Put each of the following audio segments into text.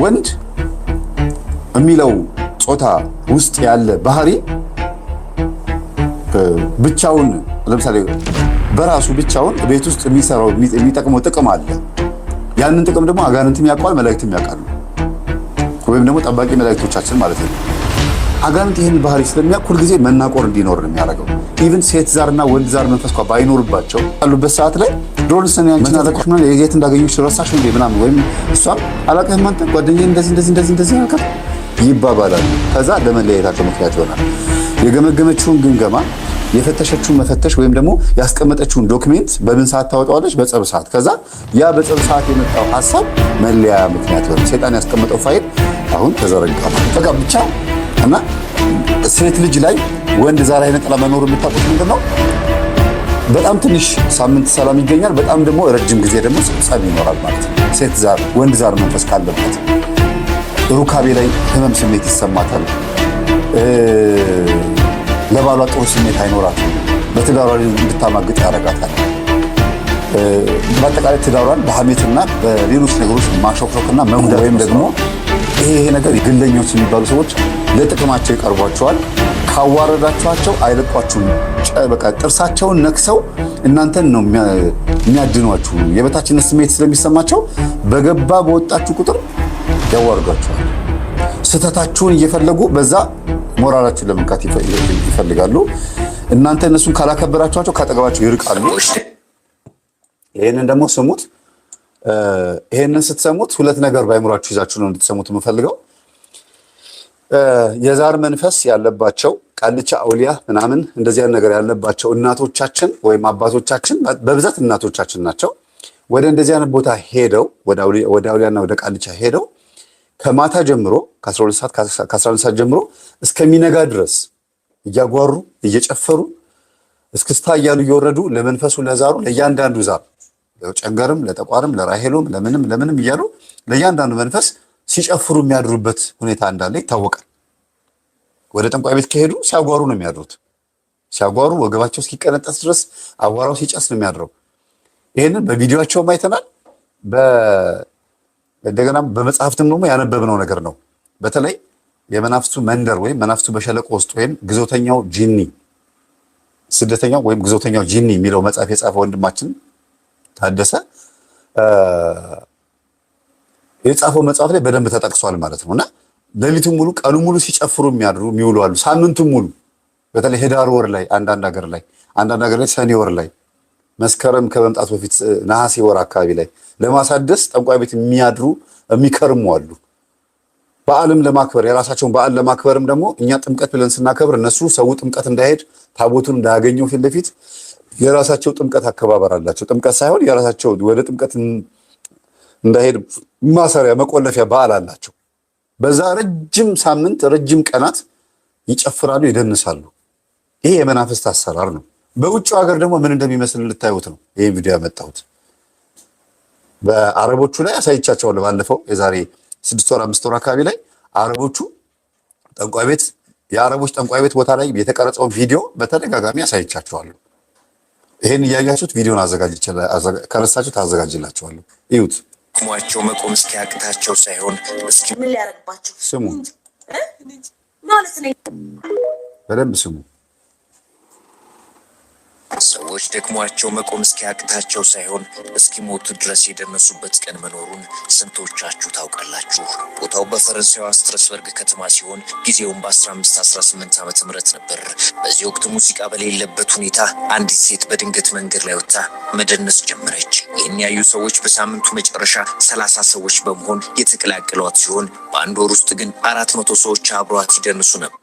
ወንድ የሚለው ጾታ ውስጥ ያለ ባህሪ ብቻውን ለምሳሌ በራሱ ብቻውን ቤት ውስጥ የሚሰራው የሚጠቅመው ጥቅም አለ። ያንን ጥቅም ደግሞ አጋንንትም ያውቃል፣ መላእክትም ያውቃሉ። ወይም ደግሞ ጠባቂ መላእክቶቻችን ማለት ነው። አጋንንት ይህን ባህሪ ስለሚያውቅ ሁልጊዜ መናቆር እንዲኖር ነው የሚያደርገው። ኢቭን ሴት ዛርና ወንድ ዛር መንፈስ እንኳን ባይኖርባቸው ያሉበት ሰዓት ላይ ድሮንስን ያንቺን አለቆሽ ማለት የት እንዳገኙሽ ረሳሽ እንዴ ምናምን ወይም እሷም አላውቅህም አንተ ጓደኛዬ እንደዚህ አልከት ይባባላሉ። ከዛ ለመለያየታቸው ምክንያት ይሆናል። የገመገመችውን ግምገማ የፈተሸችውን መፈተሽ ወይም ደግሞ ያስቀመጠችውን ዶክሜንት በምን ሰዓት ታወጣዋለች? በጸብ ሰዓት። ከዛ ያ በጸብ ሰዓት የመጣው ሐሳብ መለያ ምክንያት ይሆናል። ሰይጣን ያስቀመጠው ፋይል አሁን ተዘረጋ በቃ ብቻ እና ሴት ልጅ ላይ ወንድ ዛር አይነት ጥላ መኖር የምታውቁት ምንድነው? በጣም ትንሽ ሳምንት ሰላም ይገኛል። በጣም ደግሞ ረጅም ጊዜ ደግሞ ጸብ ይኖራል ማለት ነው። ሴት ዛር ወንድ ዛር መንፈስ ካለበት ሩካቤ ላይ ህመም ስሜት ይሰማታል። ለባሏ ጥሩ ስሜት አይኖራትም። በትዳሯ እንድታማግጥ ያደርጋታል። በአጠቃላይ ትዳሯን በሐሜትና በሌሎች ነገሮች ማሾክሾክና መጉዳት ወይም ደግሞ ይሄ ነገር ግለኞች የሚባሉ ሰዎች ለጥቅማቸው ይቀርቧቸዋል። ካዋረዳቸዋቸው አይለቋችሁም። በቃ ጥርሳቸውን ነክሰው እናንተን ነው የሚያድኗችሁ። የበታችነት ስሜት ስለሚሰማቸው በገባ በወጣችሁ ቁጥር ያዋርዷቸዋል። ስህተታችሁን እየፈለጉ በዛ ሞራላችሁን ለመንካት ይፈልጋሉ። እናንተ እነሱን ካላከበራችኋቸው ካጠገባቸው ይርቃሉ። ይሄንን ደግሞ ስሙት። ይሄንን ስትሰሙት ሁለት ነገር ባይምራችሁ ይዛችሁ ነው እንድትሰሙት የምፈልገው። የዛር መንፈስ ያለባቸው ቃልቻ አውሊያ ምናምን እንደዚህ ነገር ያለባቸው እናቶቻችን ወይም አባቶቻችን በብዛት እናቶቻችን ናቸው። ወደ እንደዚህ አይነት ቦታ ሄደው ወደ አውሊያና ወደ ቃልቻ ሄደው ከማታ ጀምሮ ከ11 ሰዓት ጀምሮ እስከሚነጋ ድረስ እያጓሩ እየጨፈሩ እስክስታ እያሉ እየወረዱ ለመንፈሱ ለዛሩ ለእያንዳንዱ ዛር ለጨንገርም ለጠቋርም ለራሄሎም ለምንም እያሉ ለእያንዳንዱ መንፈስ ሲጨፍሩ የሚያድሩበት ሁኔታ እንዳለ ይታወቃል። ወደ ጠንቋይ ቤት ከሄዱ ሲያጓሩ ነው የሚያድሩት። ሲያጓሩ ወገባቸው እስኪቀነጠስ ድረስ አቧራው ሲጨስ ነው የሚያድረው። ይህንን በቪዲዮአቸውም አይተናል። እንደገና በመጽሐፍትም ደግሞ ያነበብነው ነገር ነው። በተለይ የመናፍስቱ መንደር ወይም መናፍስቱ በሸለቆ ውስጥ ወይም ግዞተኛው ጂኒ ስደተኛው ወይም ግዞተኛው ጂኒ የሚለው መጽሐፍ የጻፈ ወንድማችን ታደሰ የጻፈው መጽሐፍ ላይ በደንብ ተጠቅሷል ማለት ነውና ሌሊቱን ሙሉ ቀኑ ሙሉ ሲጨፍሩ የሚውሉ አሉ። ሳምንቱን ሙሉ በተለይ ህዳር ወር ላይ አንዳንድ ሀገር ላይ ሰኔ ወር ላይ መስከረም ከመምጣቱ በፊት ነሐሴ ወር አካባቢ ላይ ለማሳደስ ጠንቋይ ቤት የሚያድሩ የሚከርሙ አሉ። በዓልም ለማክበር የራሳቸውን በዓል ለማክበርም ደግሞ እኛ ጥምቀት ብለን ስናከብር እነሱ ሰው ጥምቀት እንዳይሄድ ታቦቱን እንዳያገኘው ፊት ለፊት የራሳቸው ጥምቀት አከባበር አላቸው። ጥምቀት ሳይሆን የራሳቸው ወደ ጥምቀት እንዳይሄድ ማሰሪያ መቆለፊያ በዓል አላቸው። በዛ ረጅም ሳምንት ረጅም ቀናት ይጨፍራሉ፣ ይደንሳሉ። ይሄ የመናፍስት አሰራር ነው። በውጭው ሀገር ደግሞ ምን እንደሚመስል ልታዩት ነው ይሄን ቪዲዮ ያመጣሁት። በአረቦቹ ላይ አሳይቻቸዋለሁ። ባለፈው የዛሬ 6 ወር 5 ወር አካባቢ ላይ አረቦቹ ጠንቋይ ቤት የአረቦች ጠንቋይ ቤት ቦታ ላይ የተቀረጸውን ቪዲዮ በተደጋጋሚ አሳይቻቸዋለሁ። ይሄን እያያችሁት ቪዲዮን ከረሳችሁት አዘጋጅላችኋለሁ። እዩት። ሟቸው መቆም እስኪያቅታቸው ሳይሆን እስኪ ምን ሊያረግባቸው ስሙ ማለት ነው። በደንብ ስሙ። ሰዎች ደክሟቸው መቆም እስኪያቅታቸው ሳይሆን እስኪሞቱ ድረስ የደነሱበት ቀን መኖሩን ስንቶቻችሁ ታውቃላችሁ? ቦታው በፈረንሳይዋ ስትራስበርግ ከተማ ሲሆን ጊዜውም በ1518 ዓመተ ምህረት ነበር። በዚህ ወቅት ሙዚቃ በሌለበት ሁኔታ አንዲት ሴት በድንገት መንገድ ላይ ወጥታ መደነስ ጀመረች። ይህን ያዩ ሰዎች በሳምንቱ መጨረሻ 30 ሰዎች በመሆን የተቀላቀሏት ሲሆን በአንድ ወር ውስጥ ግን 400 ሰዎች አብሯት ይደንሱ ነበር።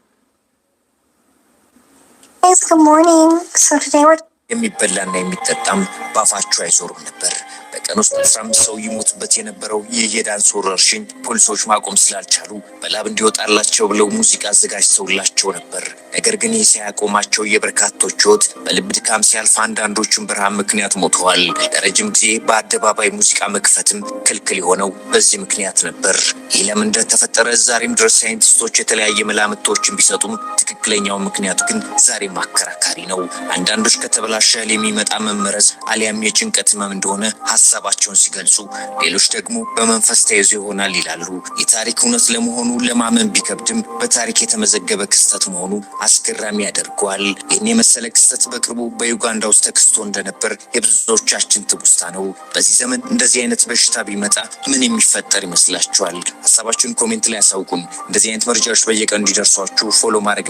የሚበላና የሚጠጣም ባፋቸው አይዞርም ነበር። በቀን ውስጥ 15 ሰው ይሞትበት የነበረው ይህ የዳንስ ወረርሽኝ ፖሊሶች ማቆም ስላልቻሉ በላብ እንዲወጣላቸው ብለው ሙዚቃ አዘጋጅተውላቸው ነበር። ነገር ግን ይህ ሳያቆማቸው የበርካቶች ሕይወት በልብ ድካም ሲያልፍ አንዳንዶቹን በረሃብ ምክንያት ሞተዋል። ለረጅም ጊዜ በአደባባይ ሙዚቃ መክፈትም ክልክል የሆነው በዚህ ምክንያት ነበር። ይህ ለምን እንደተፈጠረ ዛሬም ድረስ ሳይንቲስቶች የተለያየ መላምቶችን ቢሰጡም ትክክለኛው ምክንያቱ ግን ዛሬም አከራካሪ ነው። አንዳንዶች ከተበላሸ እህል የሚመጣ መመረዝ አሊያም የጭንቀት ህመም እንደሆነ ሀሳባቸውን ሲገልጹ፣ ሌሎች ደግሞ በመንፈስ ተይዞ ይሆናል ይላሉ። የታሪክ እውነት ለመሆኑ ለማመን ቢከብድም በታሪክ የተመዘገበ ክስተት መሆኑ አስገራሚ ያደርገዋል። ይህን የመሰለ ክስተት በቅርቡ በዩጋንዳ ውስጥ ተከስቶ እንደነበር የብዙዎቻችን ትውስታ ነው። በዚህ ዘመን እንደዚህ አይነት በሽታ ቢመጣ ምን የሚፈጠር ይመስላችኋል? ሀሳባችሁን ኮሜንት ላይ ያሳውቁን። እንደዚህ አይነት መረጃዎች በየቀኑ እንዲደርሷችሁ ፎሎ ማድረግ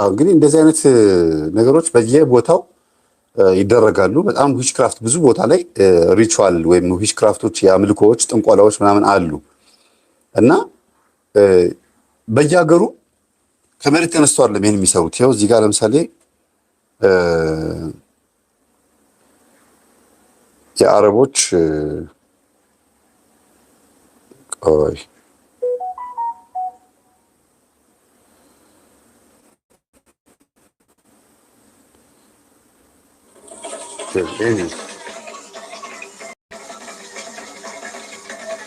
እንግዲህ እንደዚህ አይነት ነገሮች በየቦታው ይደረጋሉ። በጣም ዊችክራፍት ብዙ ቦታ ላይ ሪቹዋል ወይም ዊችክራፍቶች፣ የአምልኮዎች፣ ጥንቆላዎች ምናምን አሉ እና በየሀገሩ ከመሬት ተነስተው አይደለም ይሄን የሚሰሩት። ይኸው እዚህ ጋር ለምሳሌ የአረቦች ቆይ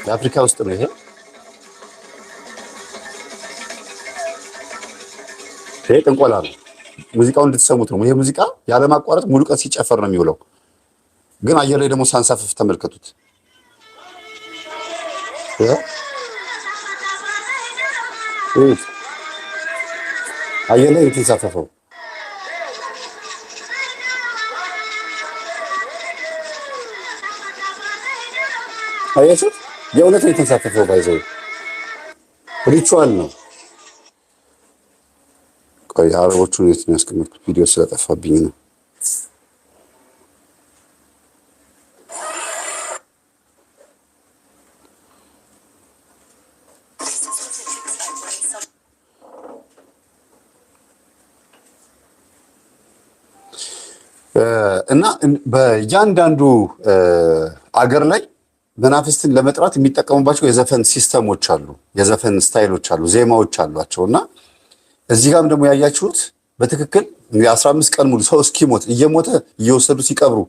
የአፍሪካ ውስጥ ነው ይሄ ጥንቆላ ነው። ሙዚቃውን እንድትሰሙት ነው። ይሄ ሙዚቃ ያለማቋረጥ ሙሉ ቀን ሲጨፈር ነው የሚውለው። ግን አየር ላይ ደግሞ ሳንሳፍፍ ተመልከቱት። አየር ላይ የተንሳፈፈው አያችሁት? የእውነት ነው የተንሳፈፈው። ባይዘው ሪቹዋል ነው። ቆይ አረቦቹን የት ነው ያስቀመጥኩት? ቪዲዮ ስለጠፋብኝ ነው። እና በእያንዳንዱ አገር ላይ መናፍስትን ለመጥራት የሚጠቀሙባቸው የዘፈን ሲስተሞች አሉ፣ የዘፈን ስታይሎች አሉ፣ ዜማዎች አሏቸው። እና እዚህ ጋርም ደግሞ ያያችሁት በትክክል 15 ቀን ሙሉ ሰው እስኪሞት እየሞተ እየወሰዱ ሲቀብሩ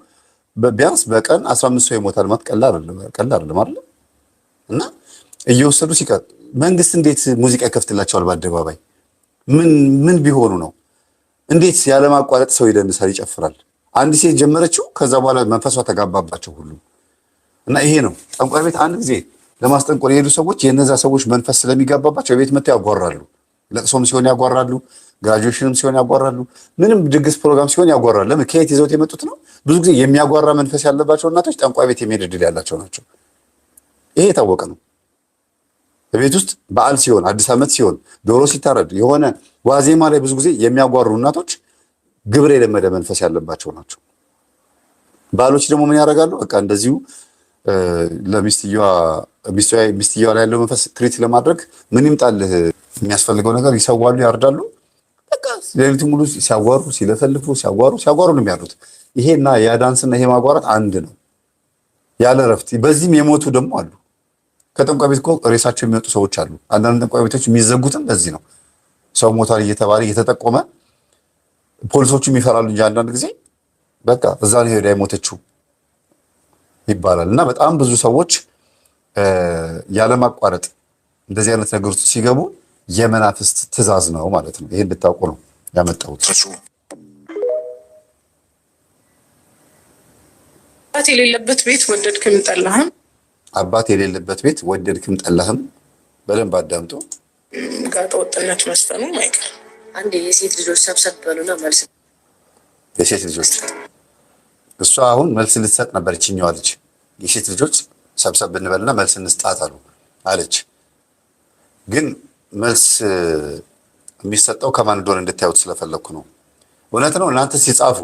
ቢያንስ በቀን 15 ሰው ይሞታል ማለት ቀላል አይደለም አይደል? እና እየወሰዱ ሲቀር መንግስት እንዴት ሙዚቃ ይከፍትላቸዋል በአደባባይ? ምን ቢሆኑ ነው? እንዴት ያለማቋረጥ ሰው ይደንሳል፣ ይጨፍራል? አንድ ሴት ጀመረችው፣ ከዛ በኋላ መንፈሷ ተጋባባቸው ሁሉ። እና ይሄ ነው ጠንቋይ ቤት አንድ ጊዜ ለማስጠንቆል የሄዱ ሰዎች የነዛ ሰዎች መንፈስ ስለሚጋባባቸው የቤት መጥተው ያጓራሉ። ለቅሶም ሲሆን ያጓራሉ፣ ግራጁዌሽንም ሲሆን ያጓራሉ፣ ምንም ድግስ ፕሮግራም ሲሆን ያጓራሉ። ለምን? ከየት ይዘውት የመጡት ነው። ብዙ ጊዜ የሚያጓራ መንፈስ ያለባቸው እናቶች ጠንቋይ ቤት የሚሄድ ዕድል ያላቸው ናቸው። ይሄ የታወቀ ነው። በቤት ውስጥ በዓል ሲሆን፣ አዲስ ዓመት ሲሆን፣ ዶሮ ሲታረድ፣ የሆነ ዋዜማ ላይ ብዙ ጊዜ የሚያጓሩ እናቶች ግብር የለመደ መንፈስ ያለባቸው ናቸው። ባሎች ደግሞ ምን ያደርጋሉ? በቃ እንደዚሁ ለሚስትየዋ ላይ ያለው መንፈስ ትሪት ለማድረግ ምን ይምጣልህ የሚያስፈልገው ነገር ይሰዋሉ፣ ያርዳሉ። በቃ ሌሊቱ ሙሉ ሲያጓሩ ሲለፈልፉ ሲያጓሩ ነው የሚያሉት። ይሄና የዳንስና ይሄ ማጓራት አንድ ነው ያለ እረፍት። በዚህም የሞቱ ደግሞ አሉ። ከጠንቋይ ቤት እኮ ሬሳቸው የሚወጡ ሰዎች አሉ። አንዳንድ ጠንቋይ ቤቶች የሚዘጉትም በዚህ ነው። ሰው ሞቷል እየተባለ እየተጠቆመ ፖሊሶቹም ይፈራሉ እንጂ አንዳንድ ጊዜ በቃ እዛ ነው ሄዳ የሞተችው ይባላል። እና በጣም ብዙ ሰዎች ያለማቋረጥ እንደዚህ አይነት ነገር ውስጥ ሲገቡ የመናፍስት ትእዛዝ ነው ማለት ነው። ይሄን እንድታውቁ ነው ያመጣሁት። አባት የሌለበት ቤት ወደድክም ጠላህም፣ አባት የሌለበት ቤት ወደድክም ጠላህም። በደንብ አዳምጡ። ጋጠ ወጥነት መስፈኑ አይቀር። አንድ የሴት ልጆች ሰብሰብ በሉና መልስ። የሴት ልጆች እሷ አሁን መልስ ልትሰጥ ነበር። ይችኛዋ ልጅ የሴት ልጆች ሰብሰብ ብንበልና መልስ እንስጣት አለች። ግን መልስ የሚሰጠው ከማን እንደሆነ እንድታዩት ስለፈለግኩ ነው። እውነት ነው። እናንተ ሲጻፉ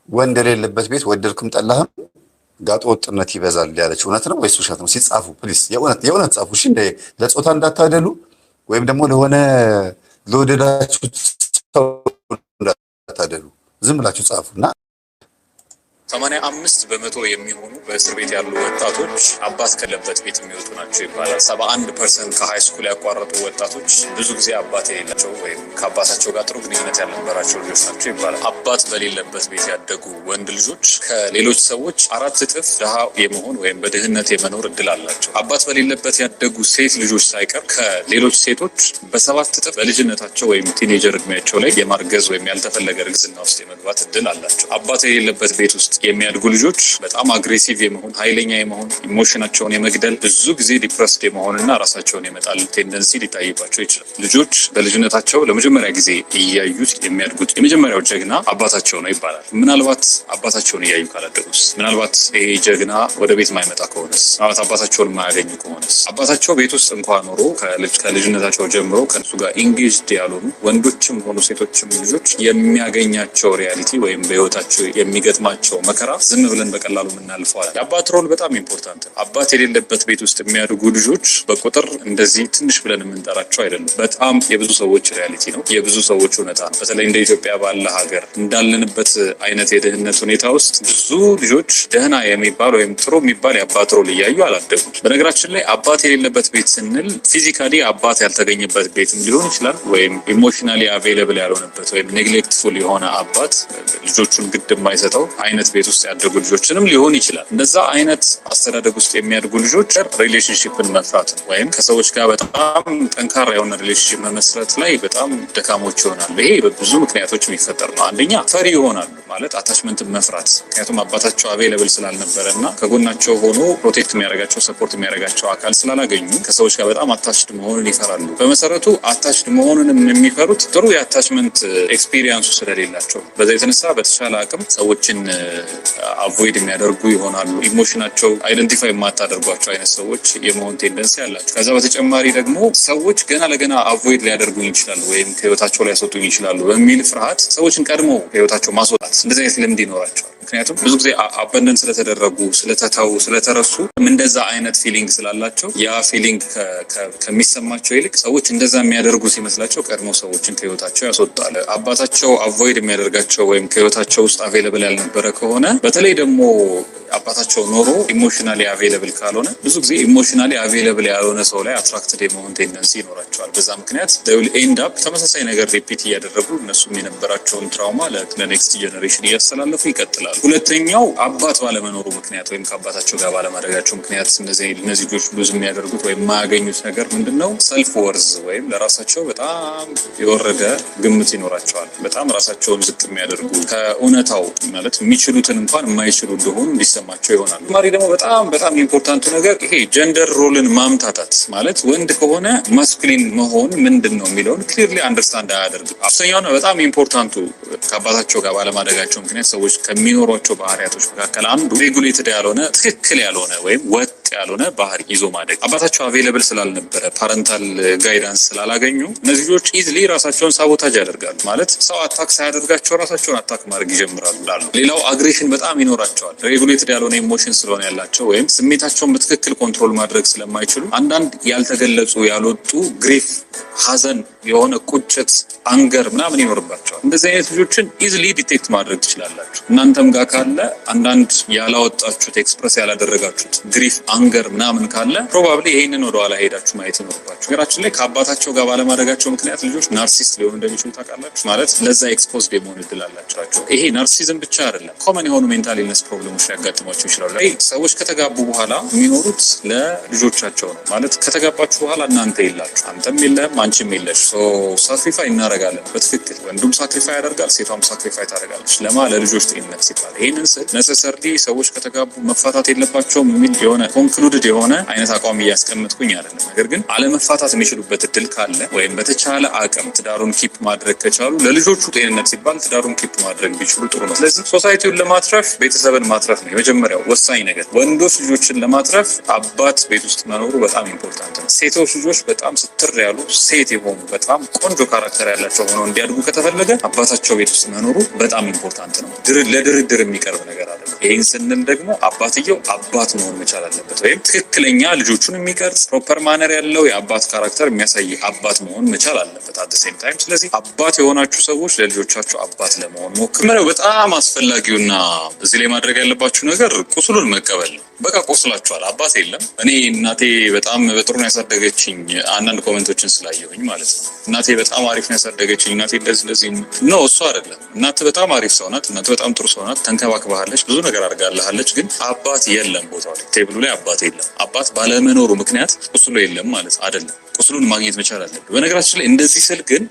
ወንድ የሌለበት ቤት ወደድክም ጠላህም ጋጠ ወጥነት ይበዛል ያለች እውነት ነው ወይስ ውሸት ነው? ሲጻፉ ፕሊስ የእውነት ጻፉ። እሺ፣ ለጾታ እንዳታደሉ ወይም ደግሞ ለሆነ ለወደዳችሁ ሰው እንዳታደሉ። ዝም ብላችሁ ጻፉና 85% የሚሆኑ በእስር ቤት ያሉ ወጣቶች አባት ከሌለበት ቤት የሚወጡ ናቸው ይባላል። 71% ከሃይ ስኩል ያቋረጡ ወጣቶች ብዙ ጊዜ አባት የሌላቸው ወይም ከአባታቸው ጋር ጥሩ ግንኙነት ያልነበራቸው ልጆች ናቸው ይባላል። አባት በሌለበት ቤት ያደጉ ወንድ ልጆች ከሌሎች ሰዎች 4 እጥፍ ድሃ የመሆን ወይም በድህነት የመኖር እድል አላቸው። አባት በሌለበት ያደጉ ሴት ልጆች ሳይቀር ከሌሎች ሴቶች በ7 እጥፍ በልጅነታቸው ወይም ቲኔጀር እድሜያቸው ላይ የማርገዝ ወይም ያልተፈለገ እርግዝና ውስጥ የመግባት እድል አላቸው። አባት የሌለበት ቤት ውስጥ የሚያድጉ ልጆች በጣም አግሬሲቭ የመሆን ኃይለኛ የመሆን ኢሞሽናቸውን የመግደል ብዙ ጊዜ ዲፕረስድ የመሆንና ራሳቸውን የመጣል ቴንደንሲ ሊታይባቸው ይችላል። ልጆች በልጅነታቸው ለመጀመሪያ ጊዜ እያዩት የሚያድጉት የመጀመሪያው ጀግና አባታቸው ነው ይባላል። ምናልባት አባታቸውን እያዩ ካላደጉስ? ምናልባት ይሄ ጀግና ወደ ቤት ማይመጣ ከሆነስ? ምናልባት አባታቸውን ማያገኙ ከሆነስ? አባታቸው ቤት ውስጥ እንኳን ኖሮ ከልጅነታቸው ጀምሮ ከእሱ ጋር ኢንጌጅድ ያልሆኑ ወንዶችም ሆኑ ሴቶችም ልጆች የሚያገኛቸው ሪያሊቲ ወይም በህይወታቸው የሚገጥማቸው መከራ ዝም ብለን በቀላሉ የምናልፈዋል። የአባት ሮል በጣም ኢምፖርታንት ነው። አባት የሌለበት ቤት ውስጥ የሚያድጉ ልጆች በቁጥር እንደዚህ ትንሽ ብለን የምንጠራቸው አይደሉም። በጣም የብዙ ሰዎች ሪያሊቲ ነው፣ የብዙ ሰዎች እውነታ ነው። በተለይ እንደ ኢትዮጵያ ባለ ሀገር እንዳለንበት አይነት የድህነት ሁኔታ ውስጥ ብዙ ልጆች ደህና የሚባል ወይም ጥሩ የሚባል የአባት ሮል እያዩ አላደጉም። በነገራችን ላይ አባት የሌለበት ቤት ስንል ፊዚካሊ አባት ያልተገኘበት ቤትም ሊሆን ይችላል፣ ወይም ኢሞሽናሊ አቬይለብል ያልሆነበት ወይም ኔግሌክትፉል የሆነ አባት ልጆቹን ግድ የማይሰጠው አይነት ቤት ውስጥ ያደጉ ልጆችንም ሊሆን ይችላል። እንደዛ አይነት አስተዳደግ ውስጥ የሚያድጉ ልጆች ሪሌሽንሺፕን መፍራት ወይም ከሰዎች ጋር በጣም ጠንካራ የሆነ ሪሌሽንሺፕ መመስረት ላይ በጣም ደካሞች ይሆናሉ። ይሄ በብዙ ምክንያቶች የሚፈጠር ነው። አንደኛ ፈሪ ይሆናሉ፣ ማለት አታችመንትን መፍራት። ምክንያቱም አባታቸው አቬይለብል ስላልነበረ እና ከጎናቸው ሆኖ ፕሮቴክት የሚያደርጋቸው ሰፖርት የሚያደርጋቸው አካል ስላላገኙ ከሰዎች ጋር በጣም አታችድ መሆኑን ይፈራሉ። በመሰረቱ አታችድ መሆኑንም የሚፈሩት ጥሩ የአታችመንት ኤክስፒሪየንሱ ስለሌላቸው፣ በዛ የተነሳ በተሻለ አቅም ሰዎችን አቮይድ የሚያደርጉ ይሆናሉ። ኢሞሽናቸው አይደንቲፋይ የማታደርጓቸው አይነት ሰዎች የመሆን ቴንደንሲ አላቸው። ከዛ በተጨማሪ ደግሞ ሰዎች ገና ለገና አቮይድ ሊያደርጉኝ ይችላሉ ወይም ከህይወታቸው ሊያስወጡኝ ይችላሉ በሚል ፍርሃት ሰዎችን ቀድሞ ከህይወታቸው ማስወጣት እንደዚህ አይነት ልምድ ይኖራቸዋል። ምክንያቱም ብዙ ጊዜ አበንደን ስለተደረጉ፣ ስለተተው፣ ስለተረሱ እንደዛ አይነት ፊሊንግ ስላላቸው ያ ፊሊንግ ከሚሰማቸው ይልቅ ሰዎች እንደዛ የሚያደርጉ ሲመስላቸው ቀድሞ ሰዎችን ከህይወታቸው ያስወጣል። አባታቸው አቮይድ የሚያደርጋቸው ወይም ከህይወታቸው ውስጥ አቬይለብል ያልነበረ ከሆነ፣ በተለይ ደግሞ አባታቸው ኖሮ ኢሞሽናሊ አቬይለብል ካልሆነ ብዙ ጊዜ ኢሞሽናሊ አቬይለብል ያልሆነ ሰው ላይ አትራክትድ የመሆን ቴንደንሲ ይኖራቸዋል። በዛ ምክንያት ዴይ ኤንድ አፕ ተመሳሳይ ነገር ሪፒት እያደረጉ እነሱም የነበራቸውን ትራውማ ለኔክስት ጀነሬሽን እያስተላለፉ ይቀጥላሉ። ሁለተኛው አባት ባለመኖሩ ምክንያት ወይም ከአባታቸው ጋር ባለማድረጋቸው ምክንያት እነዚህ ልጆች ሉዝ የሚያደርጉት ወይም የማያገኙት ነገር ምንድን ነው? ሰልፍ ወርዝ ወይም ለራሳቸው በጣም የወረደ ግምት ይኖራቸዋል። በጣም ራሳቸውን ዝቅ የሚያደርጉ ከእውነታው ማለት የሚችሉትን እንኳን የማይችሉ እንደሆኑ እንዲሰማቸው ይሆናሉ። ማሪ ደግሞ በጣም ኢምፖርታንቱ ነገር ይሄ ጀንደር ሮልን ማምታታት ማለት ወንድ ከሆነ ማስኩሊን መሆን ምንድን ነው የሚለውን ክሊርሊ አንደርስታንድ አያደርግም። አብዛኛው ነው በጣም ኢምፖርታንቱ ከአባታቸው ጋር ባለማደጋቸው ምክንያት ሰዎች ከሚኖሯቸው ባህሪያቶች መካከል አንዱ ሬጉሌትድ ያልሆነ ትክክል ያልሆነ ወይም ወጥ ያልሆነ ባህሪ ይዞ ማደግ። አባታቸው አቬይለብል ስላልነበረ ፓረንታል ጋይዳንስ ስላላገኙ እነዚህ ልጆች ኢዝሊ ራሳቸውን ሳቦታጅ ያደርጋሉ። ማለት ሰው አታክ ሳያደርጋቸው ራሳቸውን አታክ ማድረግ ይጀምራሉ። ሌላው አግሬሽን በጣም ይኖራቸዋል። ሬጉሌትድ ያልሆነ ኢሞሽን ስለሆነ ያላቸው ወይም ስሜታቸውን በትክክል ኮንትሮል ማድረግ ስለማይችሉ አንዳንድ ያልተገለጹ ያልወጡ ግሪፍ፣ ሀዘን፣ የሆነ ቁጭት፣ አንገር ምናምን ይኖርባቸዋል። እንደዚህ አይነት ልጆችን ኢዝሊ ዲቴክት ማድረግ ትችላላችሁ። እናንተም ጋር ካለ አንዳንድ ያላወጣችሁት ኤክስፕረስ ያላደረጋችሁት ግሪፍ፣ አንገር ምናምን ካለ ፕሮባብሊ ይሄንን ወደኋላ ሄዳችሁ ማየት ይኖርባችሁ። ነገራችን ላይ ከአባታቸው ጋር ባለማድረጋቸው ምክንያት ልጆች ናርሲስት ሊሆኑ እንደሚችሉ ታውቃላችሁ። ማለት ለዛ ኤክስፖዝድ የመሆን እድል አላቸው። ይሄ ናርሲዝም ብቻ አይደለም፣ ኮመን የሆኑ ሜንታል ኢልነስ ፕሮብሌሞች ሊያጋጥሟቸው ይችላሉ። ሰዎች ከተጋቡ በኋላ የሚኖሩት ለልጆቻቸው ነው። ማለት ከተጋባችሁ በኋላ እናንተ የላችሁ፣ አንተም የለህም፣ አንቺም የለሽ። ሳክሪፋይ እናደርጋለን። በትክክል ወንዱም ሳክሪፋይ ያደርጋል፣ ሴቷም ሳክሪፋይ ታደርጋለች። ለልጆች ጤንነት ሲባል ይህንን ስል ነሰሰርሊ ሰዎች ከተጋቡ መፋታት የለባቸውም የሚል የሆነ ኮንክሉድድ የሆነ አይነት አቋም እያስቀምጥኩኝ አይደለም። ነገር ግን አለመፋታት የሚችሉበት እድል ካለ ወይም በተቻለ አቅም ትዳሩን ኪፕ ማድረግ ከቻሉ ለልጆቹ ጤንነት ሲባል ትዳሩን ኪፕ ማድረግ ቢችሉ ጥሩ ነው። ስለዚህ ሶሳይቲውን ለማትረፍ ቤተሰብን ማትረፍ ነው የመጀመሪያው ወሳኝ ነገር። ወንዶች ልጆችን ለማትረፍ አባት ቤት ውስጥ መኖሩ በጣም ኢምፖርታንት ነው። ሴቶች ልጆች በጣም ስትር ያሉ ሴት የሆኑ በጣም ቆንጆ ካራክተር ያላቸው ሆነው እንዲያድጉ ከተፈለገ አባታቸው ቤት ውስጥ መኖሩ በጣም ኢምፖርታንት ነው። ለድርድር የሚቀርብ ነገር አይደለም። ይህን ስንል ደግሞ አባትየው አባት መሆን መቻል አለበት። ወይም ትክክለኛ ልጆቹን የሚቀርጽ ፕሮፐር ማነር ያለው የአባት ካራክተር የሚያሳይ አባት መሆን መቻል አለበት አት ሴም ታይም። ስለዚህ አባት የሆናችሁ ሰዎች ለልጆቻችሁ አባት ለመሆን ሞክሩ። በጣም አስፈላጊውና እዚህ ላይ ማድረግ ያለባችሁ ነገር ቁስሉን መቀበል ነው። በቃ ቆስላችኋል፣ አባት የለም። እኔ እናቴ በጣም በጥሩ ነው ያሳደገችኝ፣ አንዳንድ ኮሜንቶችን ስላየሁኝ ማለት ነው። እናቴ በጣም አሪፍ ነው ያሳደገችኝ፣ እናቴ እንደዚህ ነው። እሱ አይደለም። እናት በጣም አሪፍ ሰው ናት፣ እናት በጣም ጥሩ ሰው ናት፣ ተንከባክባለች፣ ብዙ ነገር አድርጋለች። ግን አባት የለም ቦታው ላይ ቴብሉ ላይ አባት የለም። አባት ባለመኖሩ ምክንያት ቁስሉ የለም ማለት አይደለም። ቁስሉን ማግኘት መቻል አለብን። በነገራችን ላይ እንደዚህ ስል ግን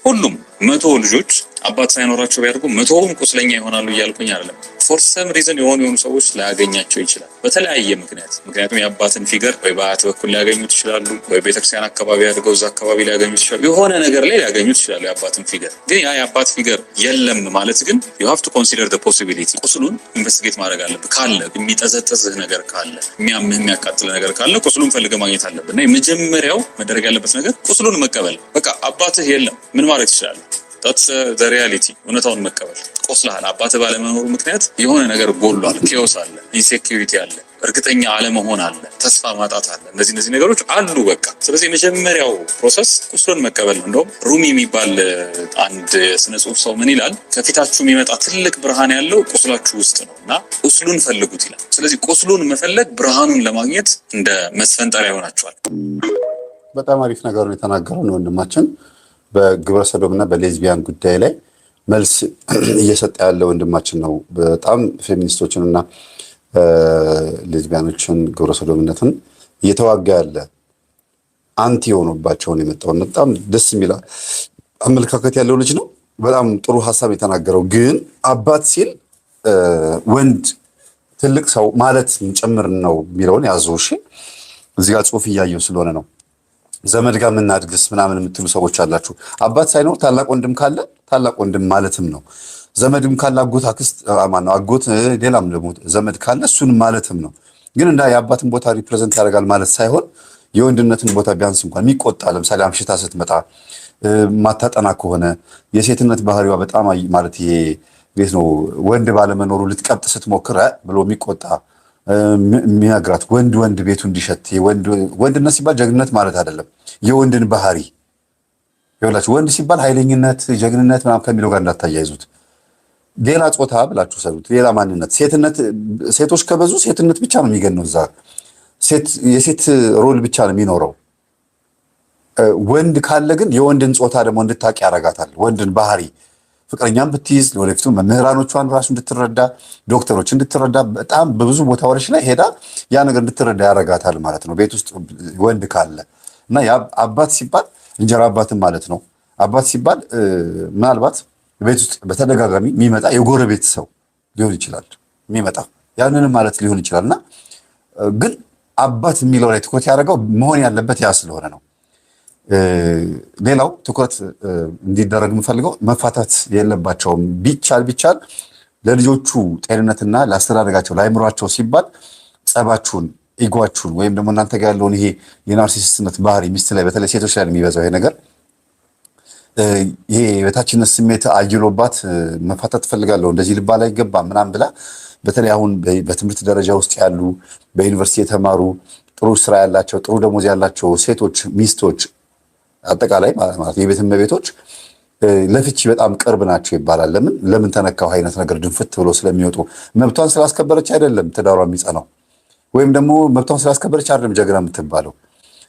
ሁሉም 100 ልጆች አባት ሳይኖራቸው ቢያድጉ 100ም ቁስለኛ ይሆናሉ እያልኩኝ አይደለም። ፎር ሰም ሪዝን የሆኑ ሰዎች ላያገኛቸው ይችላል በተለያየ ምክንያት። ምክንያቱም የአባትን ፊገር ወይ በአያት በኩል ሊያገኙት ይችላሉ፣ ወይ ቤተክርስቲያን አካባቢ አድርገው እዛ አካባቢ ሊያገኙት ይችላሉ፣ የሆነ ነገር ላይ ሊያገኙት ይችላሉ የአባትን ፊገር። ግን ያ የአባት ፊገር የለም ማለት ግን you have to consider the possibility። ቁስሉን ኢንቨስቲጌት ማድረግ አለብህ። ካለ የሚጠዘጥዝህ ነገር ካለ፣ የሚያምህ የሚያቃጥልህ ነገር ካለ ቁስሉን ፈልገህ ማግኘት አለብህ። እና የመጀመሪያው መደረግ ያለበት ነገር ቁስሉን መቀበል። በቃ አባትህ የለም ምን ማድረግ ትችላለህ? that's the reality። እውነታውን መቀበል። ቆስለሃል። አባትህ ባለመኖሩ ምክንያት የሆነ ነገር ጎሏል፣ ኬዎስ አለ፣ ኢንሴኪዩሪቲ አለ፣ እርግጠኛ አለመሆን አለ፣ ተስፋ ማጣት አለ። እነዚህ ነገሮች አሉ በቃ። ስለዚህ የመጀመሪያው ፕሮሰስ ቁስሉን መቀበል ነው። እንደውም ሩሚ የሚባል አንድ ስነ ጽሁፍ ሰው ምን ይላል? ከፊታችሁ የሚመጣ ትልቅ ብርሃን ያለው ቁስላችሁ ውስጥ ነው እና ቁስሉን ፈልጉት ይላል። ስለዚህ ቁስሉን መፈለግ ብርሃኑን ለማግኘት እንደ መስፈንጠሪያ ይሆናችኋል። በጣም አሪፍ ነገር ነው የተናገረው ነው ወንድማችን። በግብረ ሰዶምና በሌዝቢያን ጉዳይ ላይ መልስ እየሰጠ ያለ ወንድማችን ነው። በጣም ፌሚኒስቶችን እና ሌዝቢያኖችን ግብረ ሰዶምነትን እየተዋጋ ያለ አንቲ የሆኑባቸውን የመጣውን በጣም ደስ የሚል አመለካከት ያለው ልጅ ነው። በጣም ጥሩ ሀሳብ የተናገረው ግን አባት ሲል ወንድ ትልቅ ሰው ማለት ጭምር ነው የሚለውን ያዘው። እሺ እዚህ ጋር ጽሁፍ እያየው ስለሆነ ነው። ዘመድ ጋር የምናድግስ ምናምን የምትሉ ሰዎች አላችሁ። አባት ሳይኖር ታላቅ ወንድም ካለ ታላቅ ወንድም ማለትም ነው። ዘመድም ካለ አጎት፣ አክስት፣ ማነው አጎት፣ ሌላም ደግሞ ዘመድ ካለ እሱን ማለትም ነው። ግን እንዳ የአባትን ቦታ ሪፕሬዘንት ያደርጋል ማለት ሳይሆን የወንድነትን ቦታ ቢያንስ እንኳን የሚቆጣ ለምሳሌ አምሽታ ስትመጣ ማታጠና ከሆነ የሴትነት ባህሪዋ በጣም ማለት ይሄ ቤት ነው ወንድ ባለመኖሩ ልትቀብጥ ስትሞክር ብሎ የሚቆጣ የሚያግራት ወንድ ቤቱ እንዲሸት ወንድነት ሲባል ጀግንነት ማለት አይደለም። የወንድን ባህሪ ይኸውላችሁ፣ ወንድ ሲባል ኃይለኝነት፣ ጀግንነት ምናምን ከሚለው ጋር እንዳታያይዙት። ሌላ ጾታ ብላችሁ ሰሩት፣ ሌላ ማንነት። ሴቶች ከበዙ ሴትነት ብቻ ነው የሚገነው እዛ። የሴት ሮል ብቻ ነው የሚኖረው። ወንድ ካለ ግን የወንድን ጾታ ደግሞ እንድታቂ ያረጋታል። ወንድን ባህሪ ፍቅረኛም ብትይዝ ለወደፊቱ መምህራኖቿን ራሱ እንድትረዳ፣ ዶክተሮች እንድትረዳ፣ በጣም በብዙ ቦታዎች ላይ ሄዳ ያ ነገር እንድትረዳ ያረጋታል ማለት ነው። ቤት ውስጥ ወንድ ካለ እና አባት ሲባል እንጀራ አባትም ማለት ነው። አባት ሲባል ምናልባት ቤት ውስጥ በተደጋጋሚ የሚመጣ የጎረቤት ሰው ሊሆን ይችላል የሚመጣ ያንንም ማለት ሊሆን ይችላል። እና ግን አባት የሚለው ላይ ትኩረት ያደረገው መሆን ያለበት ያ ስለሆነ ነው። ሌላው ትኩረት እንዲደረግ የምፈልገው መፋታት የለባቸውም። ቢቻል ለልጆቹ ጤንነትና ለአስተዳደጋቸው ለአእምሯቸው ሲባል ጸባችሁን፣ ኢጓችሁን ወይም ደግሞ እናንተ ጋር ያለውን ይሄ የናርሲሲስትነት ባህሪ ሚስት ላይ በተለይ ሴቶች ላይ የሚበዛው ይሄ ነገር ይሄ የበታችነት ስሜት አይሎባት መፋታት ፈልጋለሁ እንደዚህ ልባል አይገባም ምናምን ብላ በተለይ አሁን በትምህርት ደረጃ ውስጥ ያሉ በዩኒቨርሲቲ የተማሩ ጥሩ ስራ ያላቸው ጥሩ ደሞዝ ያላቸው ሴቶች ሚስቶች አጠቃላይ ማለት የቤት እመቤቶች ለፍቺ በጣም ቅርብ ናቸው ይባላል። ለምን ተነካው አይነት ነገር ድንፍት ብሎ ስለሚወጡ መብቷን ስላስከበረች አይደለም ትዳሯ የሚጸናው፣ ወይም ደግሞ መብቷን ስላስከበረች አይደለም ጀግና የምትባለው።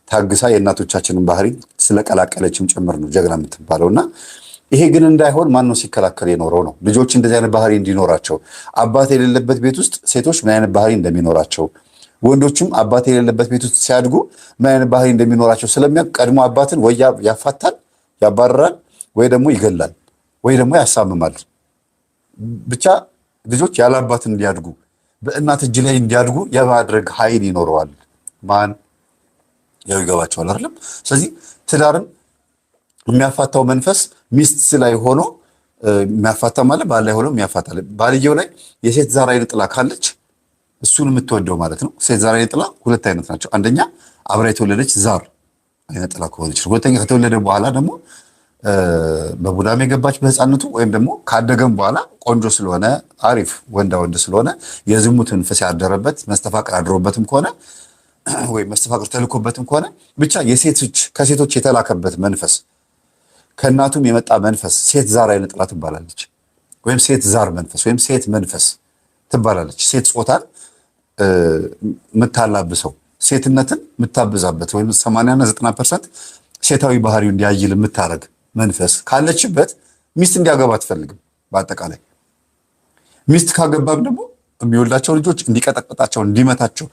ታግሳ የእናቶቻችንን ባህሪ ስለቀላቀለችም ጭምር ነው ጀግና የምትባለው። እና ይሄ ግን እንዳይሆን ማን ነው ሲከላከል የኖረው ነው? ልጆች እንደዚህ አይነት ባህሪ እንዲኖራቸው አባት የሌለበት ቤት ውስጥ ሴቶች ምን አይነት ባህሪ እንደሚኖራቸው ወንዶችም አባት የሌለበት ቤት ውስጥ ሲያድጉ ምን አይነት ባህሪ እንደሚኖራቸው ስለሚያውቅ ቀድሞ አባትን ወይ ያፋታል፣ ያባረራል፣ ወይ ደግሞ ይገላል፣ ወይ ደግሞ ያሳምማል። ብቻ ልጆች ያለ አባት እንዲያድጉ በእናት እጅ ላይ እንዲያድጉ የማድረግ ኃይል ይኖረዋል። ማን ያው ይገባቸዋል አይደለም? ስለዚህ ትዳርን የሚያፋታው መንፈስ ሚስት ላይ ሆኖ የሚያፋታ ማለት ባል ላይ ሆኖ የሚያፋታ ባልየው ላይ የሴት ዛር አይነ ጥላ ካለች እሱን የምትወደው ማለት ነው። ሴት ዛር አይነ ጥላ ሁለት አይነት ናቸው። አንደኛ አብራ የተወለደች ዛር አይነ ጥላ ከሆነች፣ ሁለተኛ ከተወለደ በኋላ ደግሞ በቡዳም የገባች በህፃንነቱ ወይም ደግሞ ካደገም በኋላ ቆንጆ ስለሆነ አሪፍ ወንዳ ወንድ ስለሆነ የዝሙት መንፈስ ያደረበት መስተፋቅር አድሮበትም ከሆነ ወይም መስተፋቅር ተልኮበትም ከሆነ ብቻ ከሴቶች የተላከበት መንፈስ ከእናቱም የመጣ መንፈስ ሴት ዛር አይነ ጥላ ትባላለች። ወይም ሴት ዛር መንፈስ ወይም ሴት መንፈስ ትባላለች። ሴት ጾታን የምታላብሰው ሴትነትን የምታብዛበት ወይም 80 እና 90% ሴታዊ ባህሪው እንዲያይል የምታረግ መንፈስ ካለችበት ሚስት እንዲያገባ አትፈልግም። በአጠቃላይ ሚስት ካገባም ደግሞ የሚወልዳቸው ልጆች እንዲቀጠቅጣቸው፣ እንዲመታቸው፣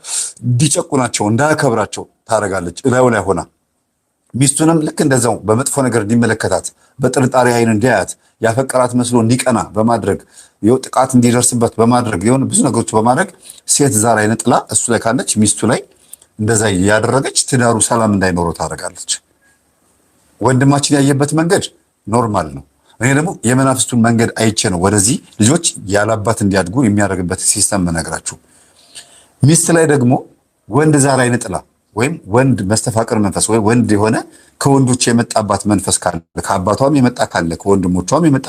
እንዲጨቁናቸው፣ እንዳያከብራቸው ታደርጋለች። እላዩ ላይ ሆና ሚስቱንም ልክ እንደዛው በመጥፎ ነገር እንዲመለከታት፣ በጥርጣሬ አይን እንዲያያት፣ ያፈቀራት መስሎ እንዲቀና በማድረግ ጥቃት እንዲደርስበት በማድረግ የሆነ ብዙ ነገሮች በማድረግ ሴት ዛር አይነ ጥላ እሱ ላይ ካለች ሚስቱ ላይ እንደዛ ያደረገች ትዳሩ ሰላም እንዳይኖረው ታደርጋለች። ወንድማችን ያየበት መንገድ ኖርማል ነው። እኔ ደግሞ የመናፍስቱን መንገድ አይቼ ነው ወደዚህ ልጆች ያላባት እንዲያድጉ የሚያደርግበት ሲስተም መነግራችሁ። ሚስት ላይ ደግሞ ወንድ ዛር አይነ ጥላ ወይም ወንድ መስተፋቅር መንፈስ ወይ ወንድ የሆነ ከወንዶች የመጣባት መንፈስ ካለ ከአባቷም የመጣ ካለ ከወንድሞቿም የመጣ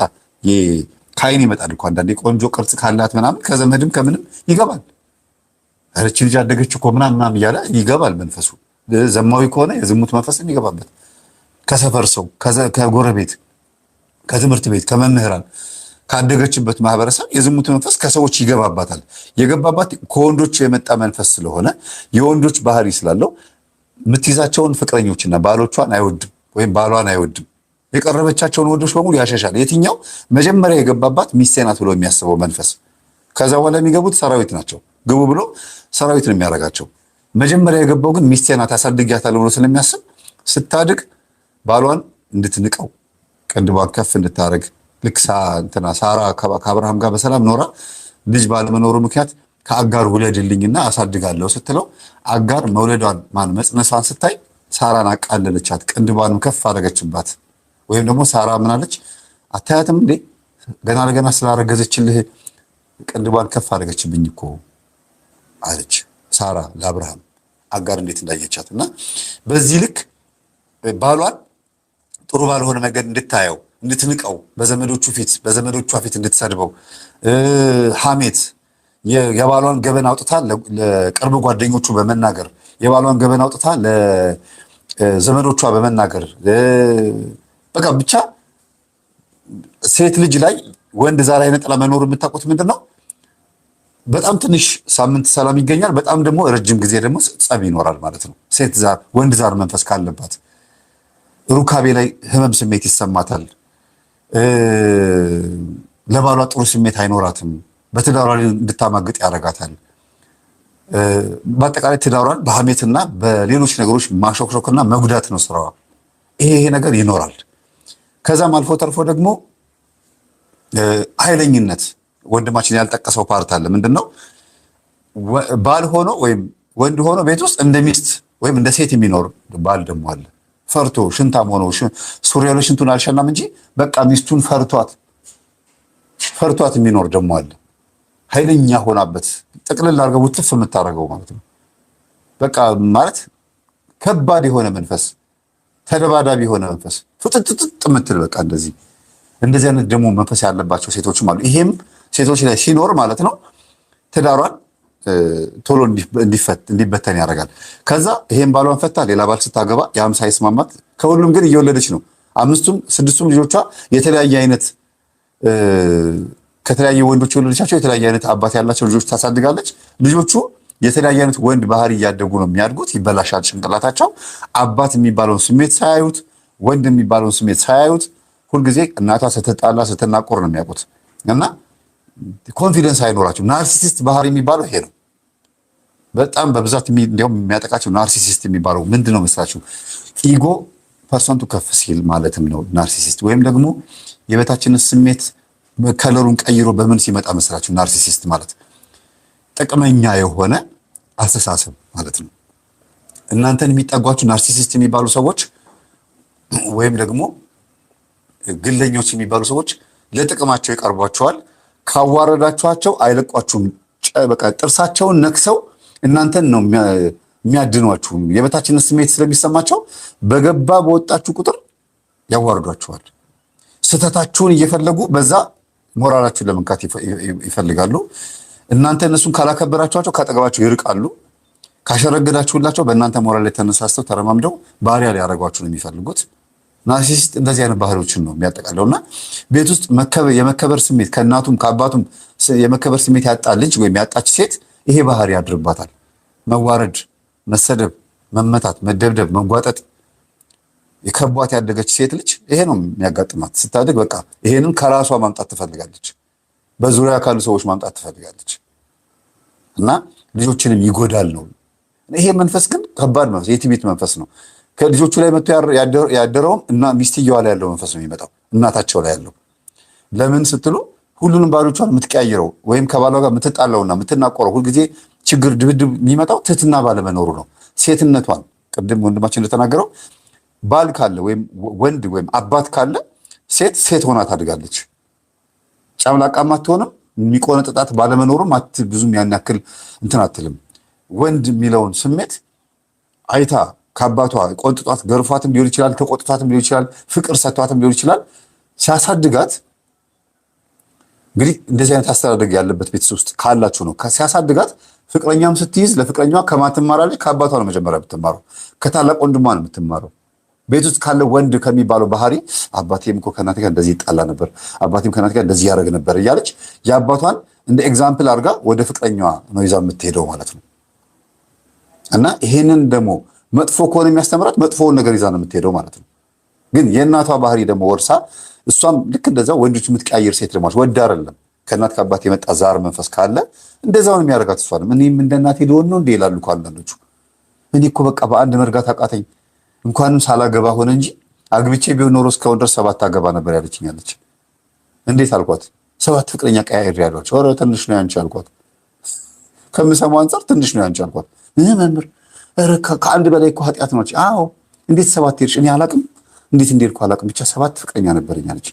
ከአይን ይመጣል እኮ አንዳንዴ ቆንጆ ቅርጽ ካላት ምናምን ከዘመድም ከምንም ይገባል። እቺ ልጅ አደገች እኮ ምናምን እያለ ይገባል መንፈሱ። ዘማዊ ከሆነ የዝሙት መንፈስ የሚገባበት ከሰፈር ሰው፣ ከጎረቤት፣ ከትምህርት ቤት፣ ከመምህራን፣ ካደገችበት ማህበረሰብ የዝሙት መንፈስ ከሰዎች ይገባባታል። የገባባት ከወንዶች የመጣ መንፈስ ስለሆነ የወንዶች ባህሪ ስላለው የምትይዛቸውን ፍቅረኞችና ባሎቿን አይወድም ወይም ባሏን አይወድም። የቀረበቻቸውን ወንዶች በሙሉ ያሸሻል። የትኛው መጀመሪያ የገባባት ሚስቴ ናት ብሎ የሚያስበው መንፈስ ከዛ በኋላ የሚገቡት ሰራዊት ናቸው። ግቡ ብሎ ሰራዊት ነው የሚያደርጋቸው። መጀመሪያ የገባው ግን ሚስቴ ናት አሳድጊያታለሁ ብሎ ስለሚያስብ ስታድግ ባሏን እንድትንቀው ቅንድቧን ከፍ እንድታደርግ ልክ ሳራ ከአብርሃም ጋር በሰላም ኖራ ልጅ ባለመኖሩ ምክንያት ከአጋር ውለድልኝና አሳድጋለሁ ስትለው አጋር መውለዷን መጽነሷን ስታይ ሳራን አቃለለቻት፣ ቅንድቧንም ከፍ አደረገችባት። ወይም ደግሞ ሳራ ምናለች? አታያትም እንዴ ገና ለገና ስላረገዘችልህ ቅንድቧን ከፍ አደረገችብኝ እኮ አለች ሳራ ለአብርሃም አጋር እንዴት እንዳየቻት። እና በዚህ ልክ ባሏን ጥሩ ባልሆነ መንገድ እንድታየው፣ እንድትንቀው፣ በዘመዶቿ ፊት እንድትሰድበው፣ ሐሜት የባሏን ገበና አውጥታ ለቅርብ ጓደኞቹ በመናገር የባሏን ገበና አውጥታ ለዘመዶቿ በመናገር በቃ ብቻ ሴት ልጅ ላይ ወንድ ዛር አይነ ጥላ መኖር የምታውቁት ምንድን ነው? በጣም ትንሽ ሳምንት ሰላም ይገኛል። በጣም ደግሞ ረጅም ጊዜ ደግሞ ጸብ ይኖራል ማለት ነው። ሴት ዛር ወንድ ዛር መንፈስ ካለባት ሩካቤ ላይ ህመም ስሜት ይሰማታል። ለባሏ ጥሩ ስሜት አይኖራትም። በትዳሯ ላይ እንድታማግጥ ያደርጋታል። በአጠቃላይ ትዳሯን በሐሜትና በሌሎች ነገሮች ማሾክሾክና መጉዳት ነው ስራዋ። ይሄ ነገር ይኖራል። ከዛም አልፎ ተርፎ ደግሞ ኃይለኝነት ወንድማችን ያልጠቀሰው ፓርት አለ። ምንድነው? ባል ሆኖ ወይም ወንድ ሆኖ ቤት ውስጥ እንደ ሚስት ወይም እንደ ሴት የሚኖር ባል ደግሞ አለ። ፈርቶ ሽንታም ሆኖ ሱሪያሎ ሽንቱን አልሸናም እንጂ በቃ ሚስቱን ፈርቷት የሚኖር ደግሞ አለ። ኃይለኛ ሆናበት ጥቅልል አድርገው ውጥፍ የምታደርገው ማለት ነው። በቃ ማለት ከባድ የሆነ መንፈስ፣ ተደባዳቢ የሆነ መንፈስ፣ ፍጥጥጥ የምትል በቃ እንደዚህ አይነት ደግሞ መንፈስ ያለባቸው ሴቶችም አሉ። ይሄም ሴቶች ላይ ሲኖር ማለት ነው ትዳሯን ቶሎ እንዲበተን ያደርጋል። ከዛ ይሄን ባሏን ፈታ ሌላ ባል ስታገባ ያም ሳይስማማት ከሁሉም ግን እየወለደች ነው። 5ቱም 6ቱም ልጆቿ የተለያየ አይነት ከተለያየ ወንዶች የወለደቻቸው የተለያየ አይነት አባት ያላቸው ልጆች ታሳድጋለች። ልጆቹ የተለያየ አይነት ወንድ ባህሪ እያደጉ ነው የሚያድጉት። ይበላሻል ጭንቅላታቸው። አባት የሚባለውን ስሜት ሳያዩት፣ ወንድ የሚባለውን ስሜት ሳያዩት ሁልጊዜ እናቷ ስትጣላ ስትናቆር ነው የሚያውቁት እና ኮንፊደንስ አይኖራቸው። ናርሲሲስት ባህሪ የሚባለው ይሄ ነው። በጣም በብዛት እንዲያውም የሚያጠቃቸው ናርሲሲስት የሚባለው ምንድን ነው መስላችሁ? ኢጎ ፐርሰንቱ ከፍ ሲል ማለትም ነው ናርሲሲስት። ወይም ደግሞ የበታችነት ስሜት ከለሩን ቀይሮ በምን ሲመጣ መስላችሁ? ናርሲሲስት ማለት ጥቅመኛ የሆነ አስተሳሰብ ማለት ነው። እናንተን የሚጠጓችሁ ናርሲሲስት የሚባሉ ሰዎች ወይም ደግሞ ግለኞች የሚባሉ ሰዎች ለጥቅማቸው ይቀርቧቸዋል። ካዋረዳችኋቸው አይለቋችሁም። በቃ ጥርሳቸውን ነክሰው እናንተን ነው የሚያድኗችሁ። የበታችነት ስሜት ስለሚሰማቸው በገባ በወጣችሁ ቁጥር ያዋርዷችኋል። ስህተታችሁን እየፈለጉ በዛ ሞራላችሁን ለመንካት ይፈልጋሉ። እናንተ እነሱን ካላከበራችኋቸው ካጠገባቸው ይርቃሉ። ካሸረገዳችሁላቸው በእናንተ ሞራል ላይ ተነሳስተው ተረማምደው ባሪያ ሊያደርጓችሁ ነው የሚፈልጉት። ናርሲሲስት እንደዚህ አይነት ባህሪዎችን ነው የሚያጠቃለው። እና ቤት ውስጥ የመከበር ስሜት ከእናቱም ከአባቱም የመከበር ስሜት ያጣ ልጅ ወይም ያጣች ሴት ይሄ ባህሪ ያድርባታል። መዋረድ፣ መሰደብ፣ መመታት፣ መደብደብ፣ መጓጠጥ የከቧት ያደገች ሴት ልጅ ይሄ ነው የሚያጋጥማት። ስታድግ በቃ ይሄንን ከራሷ ማምጣት ትፈልጋለች፣ በዙሪያ ካሉ ሰዎች ማምጣት ትፈልጋለች እና ልጆችንም ይጎዳል ነው። ይሄ መንፈስ ግን ከባድ መንፈስ፣ የትዕቢት መንፈስ ነው። ከልጆቹ ላይ መጥቶ ያደረውን እና ሚስትየዋ ላይ ያለው መንፈስ ነው የሚመጣው፣ እናታቸው ላይ ያለው። ለምን ስትሉ ሁሉንም ባሎቿን የምትቀያየረው ወይም ከባሏ ጋር የምትጣላውና የምትናቆረው ሁልጊዜ ችግር፣ ድብድብ የሚመጣው ትህትና ባለመኖሩ ነው። ሴትነቷን ቅድም ወንድማችን እንደተናገረው ባል ካለ ወይም ወንድ ወይም አባት ካለ ሴት ሆና ታድጋለች። ጨምላቃም አትሆንም። የሚቆነጥጣት ባለመኖሩም ብዙም ያን ያክል እንትን አትልም። ወንድ የሚለውን ስሜት አይታ ከአባቷ ቆንጥጧት ገርፏትም ሊሆን ይችላል፣ ተቆጥቷትም ሊሆን ይችላል፣ ፍቅር ሰጥቷትም ሊሆን ይችላል። ሲያሳድጋት እንግዲህ እንደዚህ አይነት አስተዳደግ ያለበት ቤተሰብ ውስጥ ካላችሁ ነው። ሲያሳድጋት ፍቅረኛም ስትይዝ ለፍቅረኛዋ ከማን ትማራለች? ከአባቷ ነው መጀመሪያ የምትማረው፣ ከታላቅ ወንድሟ ነው የምትማረው። ቤት ውስጥ ካለ ወንድ ከሚባለው ባህሪ አባቴም እኮ ከእናቴ ጋር እንደዚህ ይጣላ ነበር፣ አባቴም ከእናቴ ጋር እንደዚህ ያደርግ ነበር እያለች የአባቷን እንደ ኤግዛምፕል አድርጋ ወደ ፍቅረኛዋ ነው ይዛ የምትሄደው ማለት ነው። እና ይሄንን ደግሞ መጥፎ ከሆነ የሚያስተምራት መጥፎውን ነገር ይዛ ነው የምትሄደው ማለት ነው። ግን የእናቷ ባህሪ ደግሞ ወርሳ እሷም ልክ እንደዛ ወንዶች የምትቀያየር ሴት ደግሞ ወዳ አይደለም ከእናት ከአባት የመጣ ዛር መንፈስ ካለ እንደዛው ነው የሚያደርጋት። እሷንም እኔም እንደ እናቴ ልሆን ነው እንደ ይላሉ እኮ አንዳንዶቹ። እኔ እኮ በቃ በአንድ መርጋት አቃተኝ እንኳንም ሳላገባ ሆነ እንጂ አግብቼ ቢሆን ኖሮ እስካሁን ድረስ 7 አገባ ነበር ያለችኛለች። እንዴት አልኳት? 7 ፍቅረኛ ቀያይሬ ያሏቸው። ኧረ ትንሽ ነው ያንቺ አልኳት። ከምሰማው አንጻር ትንሽ ነው ያንቺ አልኳት። መምህር ኧረ ከአንድ በላይ እኮ ኃጢአት ነው። አዎ እንዴት 7 ሄድሽ? እኔ አላቅም እንዴት እንደሄድኩ አላቅም፣ ብቻ 7 ፍቅረኛ ነበረኝ አለች።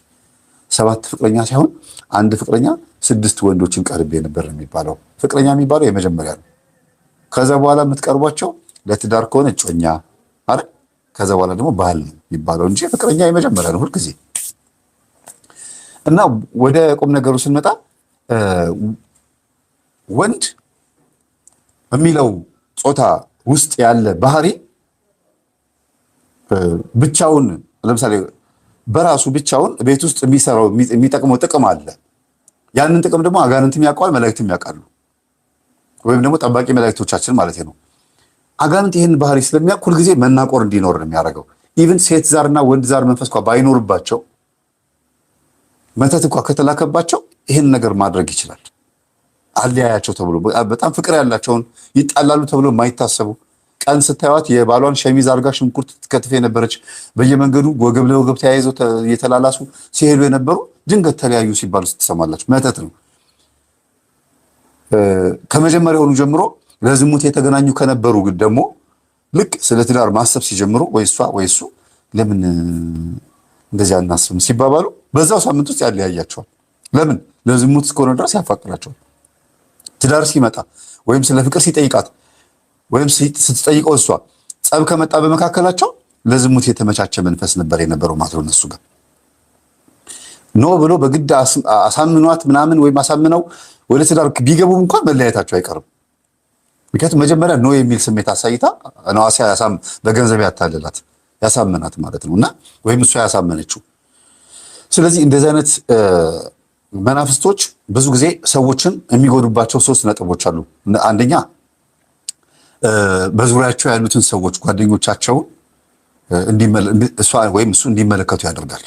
7 ፍቅረኛ ሳይሆን አንድ ፍቅረኛ 6 ወንዶችን ቀርቤ ነበር የሚባለው። ፍቅረኛ የሚባለው የመጀመሪያ ነው። ከዛ በኋላ የምትቀርቧቸው ለትዳር ከሆነ እጮኛ አይደል? ከዛ በኋላ ደግሞ ባል ነው የሚባለው እንጂ ፍቅረኛ የመጀመሪያ ነው ሁልጊዜ። እና ወደ ቁም ነገሩ ስንመጣ ወንድ የሚለው ጾታ ውስጥ ያለ ባህሪ ብቻውን ለምሳሌ በራሱ ብቻውን ቤት ውስጥ የሚሰራው የሚጠቅመው ጥቅም አለ። ያንን ጥቅም ደግሞ አጋንንትም ያውቀዋል፣ መላእክትም ያውቃሉ። ወይም ደግሞ ጠባቂ መላእክቶቻችን ማለት ነው። አጋንንት ይህን ባህሪ ስለሚያውቅ ሁልጊዜ መናቆር እንዲኖር ነው የሚያደርገው። ኢቭን ሴት ዛርና ወንድ ዛር መንፈስ እንኳ ባይኖርባቸው መተት እንኳ ከተላከባቸው ይህን ነገር ማድረግ ይችላል። አለያያቸው ተብሎ በጣም ፍቅር ያላቸውን ይጣላሉ ተብሎ የማይታሰቡ ቀን ስታዩት የባሏን ሸሚዝ አርጋ ሽንኩርት ትከትፍ የነበረች በየመንገዱ ወገብ ለወገብ ተያይዘው የተላላሱ ሲሄዱ የነበሩ ድንገት ተለያዩ ሲባሉ ስትሰማላችሁ። መተት ነው። ከመጀመሪያውኑ ጀምሮ ለዝሙት የተገናኙ ከነበሩ ግን ደግሞ ልክ ስለ ትዳር ማሰብ ሲጀምሩ ወይ እሷ ወይ እሱ ለምን እንደዚህ አናስብም ሲባባሉ በዛው ሳምንት ውስጥ ያለያያቸዋል። ለምን? ለዝሙት እስከሆነ ድረስ ያፋቅራቸዋል። ትዳር ሲመጣ ወይም ስለ ፍቅር ሲጠይቃት ወይም ስትጠይቀው እሷ ጸብ ከመጣ በመካከላቸው ለዝሙት የተመቻቸ መንፈስ ነበር የነበረው ማለት ነው። እነሱ ጋር ኖ ብሎ በግድ አሳምኗት ምናምን ወይም አሳምነው ወደ ትዳር ቢገቡም እንኳን መለያየታቸው አይቀርም። ምክንያቱም መጀመሪያ ኖ የሚል ስሜት አሳይታ ነዋሲ በገንዘብ ያታልላት ያሳምናት ማለት ነው። እና ወይም እሷ ያሳመነችው። ስለዚህ እንደዚህ አይነት መናፍስቶች ብዙ ጊዜ ሰዎችን የሚጎዱባቸው 3 ነጥቦች አሉ። አንደኛ በዙሪያቸው ያሉትን ሰዎች ጓደኞቻቸውን ወይም እሱ እንዲመለከቱ ያደርጋል።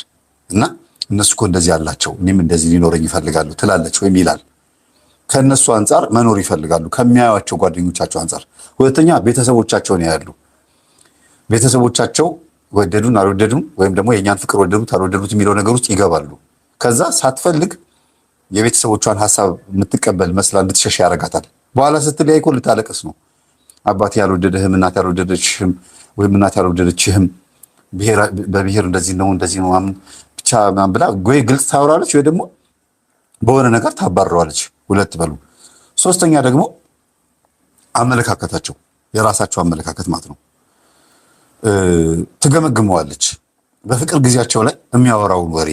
እና እነሱ እኮ እንደዚህ ያላቸው እኔም እንደዚህ ሊኖረኝ ይፈልጋሉ ትላለች ወይም ይላል። ከእነሱ አንጻር መኖር ይፈልጋሉ፣ ከሚያዩቸው ጓደኞቻቸው አንጻር። ሁለተኛ ቤተሰቦቻቸውን ያያሉ። ቤተሰቦቻቸው ወደዱን አልወደዱም ወይም ደግሞ የእኛን ፍቅር ወደዱት አልወደዱት የሚለው ነገር ውስጥ ይገባሉ። ከዛ ሳትፈልግ የቤተሰቦቿን ሀሳብ የምትቀበል መስላ እንድትሸሽ ያደርጋታል። በኋላ ስትለያይ እኮ ልታለቅስ ነው። አባቴ ያልወደደህም እናቴ ያልወደደችህም ወይም እናቴ ያልወደደችህም በብሔር እንደዚህ ነው ምናምን ብቻ ምናምን ብላ ወይ ግልጽ ታወራለች ወይ ደግሞ በሆነ ነገር ታባረዋለች። 2 በሉ። 3ኛ ደግሞ አመለካከታቸው የራሳቸው አመለካከት ማለት ነው። ትገመግመዋለች። በፍቅር ጊዜያቸው ላይ የሚያወራውን ወሬ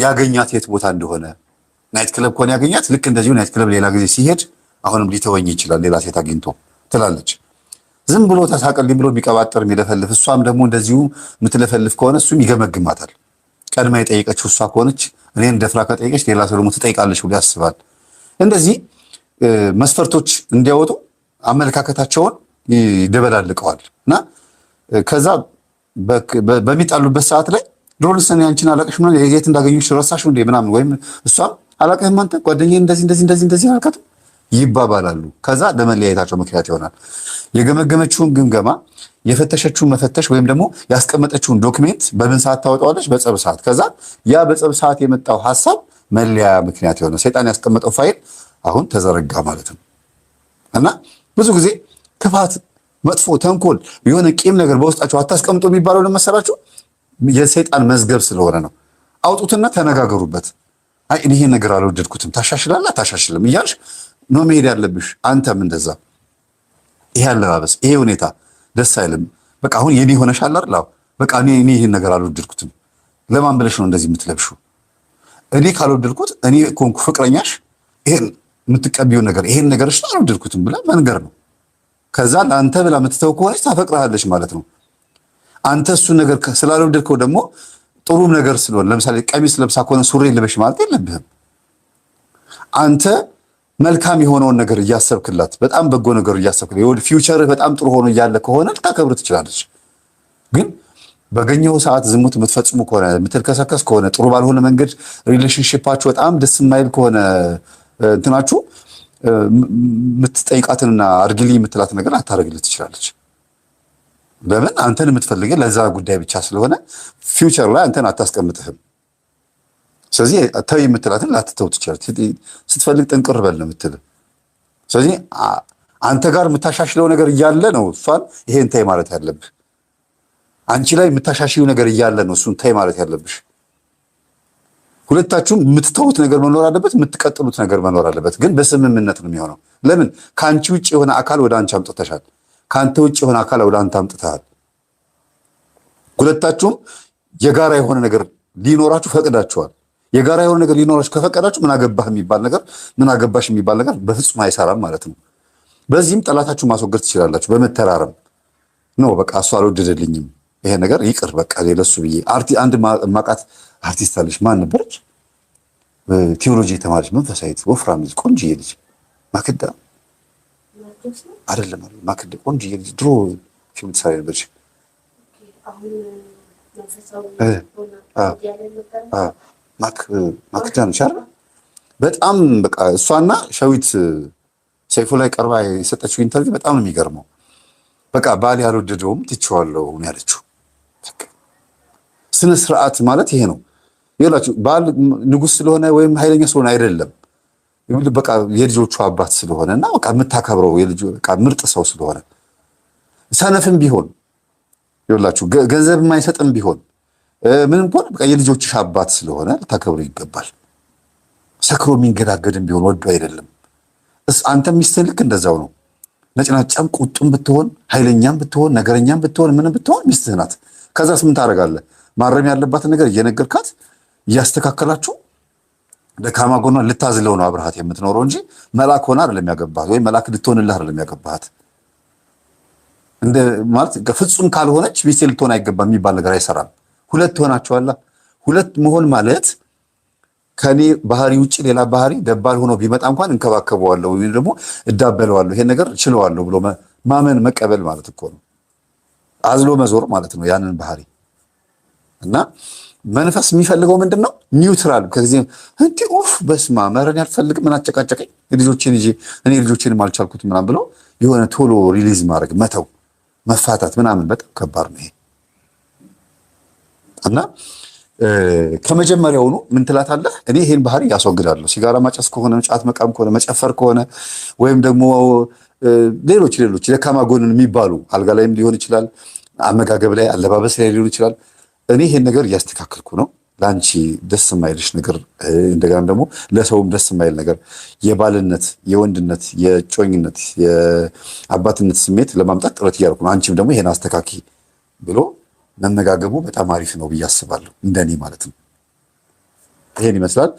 ያገኛት የት ቦታ እንደሆነ ናይት ክለብ ከሆነ ያገኛት ልክ እንደዚሁ ናይት ክለብ ሌላ ጊዜ ሲሄድ አሁንም ሊተወኝ ይችላል ሌላ ሴት አግኝቶ ትላለች። ዝም ብሎ ተሳቀልኝ ብሎ የሚቀባጠር የሚለፈልፍ፣ እሷም ደግሞ እንደዚሁ የምትለፈልፍ ከሆነ እሱም ይገመግማታል። ቀድማ የጠየቀችው እሷ ከሆነች እኔን ደፍራ ከጠየቀች ሌላ ሰው ደግሞ ትጠይቃለች ብሎ ያስባል። እንደዚህ መስፈርቶች እንዲያወጡ አመለካከታቸውን ይደበላልቀዋል እና ከዛ በሚጣሉበት ሰዓት ላይ ድሮንስ እኔ አንቺን አላቅሽ ምናምን የት እንዳገኙሽ ረሳሽው እንዴ ምናምን ወይም እሷም አላቅህም አንተ ጓደኛዬ እንደዚህ አልካትም ይባባላሉ። ከዛ ለመለያየታቸው ምክንያት ይሆናል። የገመገመችውን ግምገማ የፈተሸችውን መፈተሽ ወይም ደግሞ ያስቀመጠችውን ዶክሜንት በምን ሰዓት ታወጣዋለች? በጸብ ሰዓት። ከዛ ያ በጸብ ሰዓት የመጣው ሀሳብ መለያ ምክንያት የሆነ ሰይጣን ያስቀመጠው ፋይል አሁን ተዘረጋ ማለት ነው። እና ብዙ ጊዜ ክፋት፣ መጥፎ፣ ተንኮል የሆነ ቂም ነገር በውስጣቸው አታስቀምጡ የሚባለው ለመሰላችሁ የሰይጣን መዝገብ ስለሆነ ነው። አውጡትና ተነጋገሩበት። አይ እኔ ይሄን ነገር አልወደድኩትም፣ ታሻሽላለህ አታሻሽልም እያልሽ ነው መሄድ ያለብሽ። አንተም እንደዛ ይሄ አለባበስ፣ ይሄ ሁኔታ ደስ አይልም፣ በቃ አሁን የኔ ሆነሻል አይደል? በቃ እኔ ይሄን ነገር አልወደድኩትም። ለማን ብለሽ ነው እንደዚህ የምትለብሹ? እኔ ካልወደድኩት እኔ ኮንኩ ፍቅረኛሽ ይሄን የምትቀቢው ነገር ይሄን ነገርሽ አልወደድኩትም ብለህ መንገር ነው። ከዛ ለአንተ ብላ የምትተው ከሆነች ታፈቅርሃለች ማለት ነው። አንተ እሱ ነገር ስላልወደድከው ደግሞ ጥሩም ነገር ስለሆነ ለምሳሌ ቀሚስ ለብሳ ከሆነ ሱሪ ልበሽ ማለት የለብህም። አንተ መልካም የሆነውን ነገር እያሰብክላት በጣም በጎ ነገር እያሰብክላት የወደ ፊውቸርህ በጣም ጥሩ ሆኖ እያለ ከሆነ ልታከብር ትችላለች። ግን በገኘው ሰዓት ዝሙት የምትፈጽሙ ከሆነ የምትልከሰከስ ከሆነ ጥሩ ባልሆነ መንገድ ሪሌሽንሺፓችሁ በጣም ደስ የማይል ከሆነ እንትናችሁ የምትጠይቃትንና አድርግልኝ የምትላት ነገር አታደርግልህ ትችላለች። ለምን? አንተን የምትፈልገው ለዛ ጉዳይ ብቻ ስለሆነ ፊውቸር ላይ አንተን አታስቀምጥህም። ስለዚህ ተይ የምትላትን ላትተው ትችላለች። ስትፈልግ ጥንቅር በል ነው የምትልህ። ስለዚህ አንተ ጋር የምታሻሽለው ነገር እያለ ነው እሷን ይሄን ተይ ማለት ያለብህ። አንቺ ላይ የምታሻሽለው ነገር እያለ ነው እሱን ተይ ማለት ያለብሽ። ሁለታችሁም የምትተውት ነገር መኖር አለበት፣ የምትቀጥሉት ነገር መኖር አለበት። ግን በስምምነት ነው የሚሆነው። ለምን? ከአንቺ ውጭ የሆነ አካል ወደ አንቺ አምጥተሻል። ከአንተ ውጭ የሆነ አካል ወደ አንተ አምጥተሃል። ሁለታችሁም የጋራ የሆነ ነገር ሊኖራችሁ ፈቅዳችኋል። የጋራ የሆነ ነገር ሊኖራችሁ ከፈቀዳችሁ ምን አገባህ የሚባል ነገር ምን አገባሽ የሚባል ነገር በፍጹም አይሰራም ማለት ነው። በዚህም ጠላታችሁ ማስወገድ ትችላላችሁ በመተራረም ነው። በቃ እሱ አልወደደልኝም ይሄ ነገር ይቅር በቃ ሌለሱ ብዬ አንድ ማቃት አርቲስት አለች። ማን ነበረች? ቴዎሎጂ የተማረች መንፈሳዊት ወፍራም ልጅ ቆንጆዬ ልጅ ማክዳ አይደለም ማክዳ ቆንጆዬ ልጅ ድሮ ፊልም ትሰራ ነበረች። ማክዳ ነች አይደል? በጣም በቃ እሷና ሸዊት ሰይፉ ላይ ቀርባ የሰጠችው ኢንተርቪው በጣም ነው የሚገርመው። በቃ ባል ያልወደደውም ትቼዋለሁ ነው ያለችው። ስነ ስርዓት ማለት ይሄ ነው ይላችሁ። ባል ንጉስ ስለሆነ ወይም ኃይለኛ ስለሆነ አይደለም፣ በቃ የልጆቹ አባት ስለሆነ እና በቃ የምታከብረው የልጁ በቃ ምርጥ ሰው ስለሆነ ሰነፍም ቢሆን ይላችሁ ገንዘብ የማይሰጥም ቢሆን ምንም ቢሆን በቃ የልጆችሽ አባት ስለሆነ ልታከብረው ይገባል። ሰክሮ የሚንገዳገድም ቢሆን ወዶ አይደለም። አንተ ሚስትህ ልክ እንደዛው ነው። ነጭናጫም ቁጡም ብትሆን ኃይለኛም ብትሆን ነገረኛም ብትሆን ምንም ብትሆን ሚስትህ ናት። ከዛስ ምን ታደርጋለህ? ማረም ያለባትን ነገር እየነገርካት እያስተካከላችሁ ደካማ ጎኗ ልታዝለው ነው አብርሃት የምትኖረው እንጂ መልአክ ሆና አይደለም ያገባሃት፣ ወይ መልአክ ልትሆንልህ አይደለም ያገባሃት። እንደ ማለት ፍጹም ካልሆነች ሚስቴ ልትሆን አይገባም የሚባል ነገር አይሰራም። ሁለት ሆናችኋላ። ሁለት መሆን ማለት ከኔ ባህሪ ውጭ ሌላ ባህሪ ደባል ሆኖ ቢመጣ እንኳን እንከባከበዋለሁ ወይ ደግሞ እዳበለዋለሁ፣ ይሄን ነገር ችለዋለሁ ብሎ ማመን መቀበል ማለት እኮ ነው። አዝሎ መዞር ማለት ነው ያንን ባህሪ። እና መንፈስ የሚፈልገው ምንድነው? ኒውትራል። ከዚህ እንዴ ኡፍ በስማ መረን ያልፈልግ ምን አጨቃጨቀኝ ልጆችን ይዤ እኔ ልጆችንም አልቻልኩት ምናምን ብሎ የሆነ ቶሎ ሪሊዝ ማድረግ መተው መፋታት ምናምን በጣም ከባድ ነው ይሄ። እና ከመጀመሪያውኑ ምን ትላታለህ? እኔ ይሄን ባህሪ ያስወግዳለሁ። ሲጋራ ማጨስ ከሆነ ጫት መቃም ከሆነ መጨፈር ከሆነ ወይም ደግሞ ሌሎች ደካማ ጎንን የሚባሉ አልጋ ላይም ሊሆን ይችላል፣ አመጋገብ ላይ አለባበስ ላይ ሊሆን ይችላል። እኔ ይሄን ነገር እያስተካከልኩ ነው። ለአንቺ ደስ የማይልሽ ነገር እንደገና ደግሞ ለሰውም ደስ የማይል ነገር የባልነት፣ የወንድነት፣ የጮኝነት፣ የአባትነት ስሜት ለማምጣት ጥረት እያደረኩ ነው። አንቺም ደግሞ ይሄን አስተካኪ ብሎ መነጋገቡ በጣም አሪፍ ነው ብዬ አስባለሁ። እንደኔ ማለት ነው። ይሄን ይመስላል።